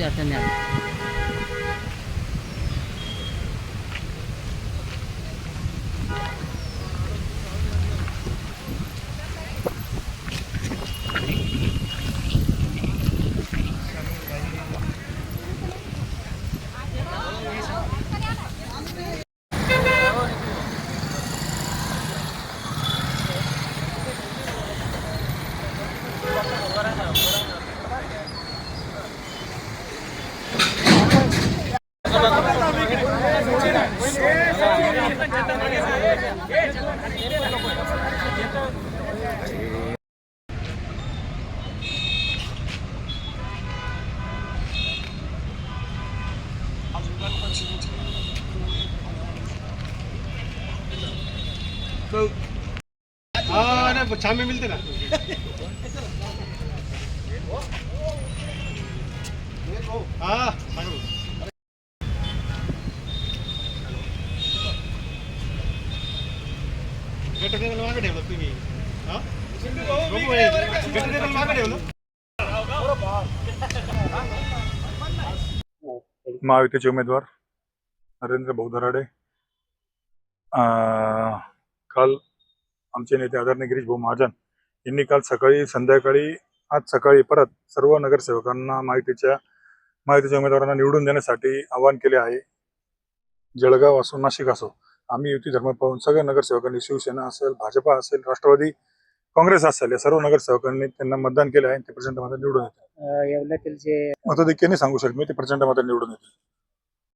कोणती अडचण नाही आली. हाँ ना शाम में मिलते ना हाँ मागे ठेवलं तुम्ही हाँ मागे ठेवलं महायुतीचे उमेदवार नरेंद्र भाऊ दराडे काल आमचे नेते आदरणीय गिरीश भाऊ महाजन यांनी काल सकाळी संध्याकाळी आज सकाळी परत सर्व नगरसेवकांना महायुतीच्या उमेदवारांना निवडून देण्यासाठी आवाहन केले आहे. जळगाव असो नाशिक असो आम्ही युती धर्म पाहून सगळ्या नगरसेवकांनी शिवसेना असेल भाजपा असेल राष्ट्रवादी काँग्रेस असेल या सर्व नगरसेवकांनी त्यांना मतदान केले आहे. ते प्रचंड मताने निवडून येतील. येवल्यातील जे मताधिक्याने सांगू शकतो मी ते प्रचंड मताने निवडून येतील.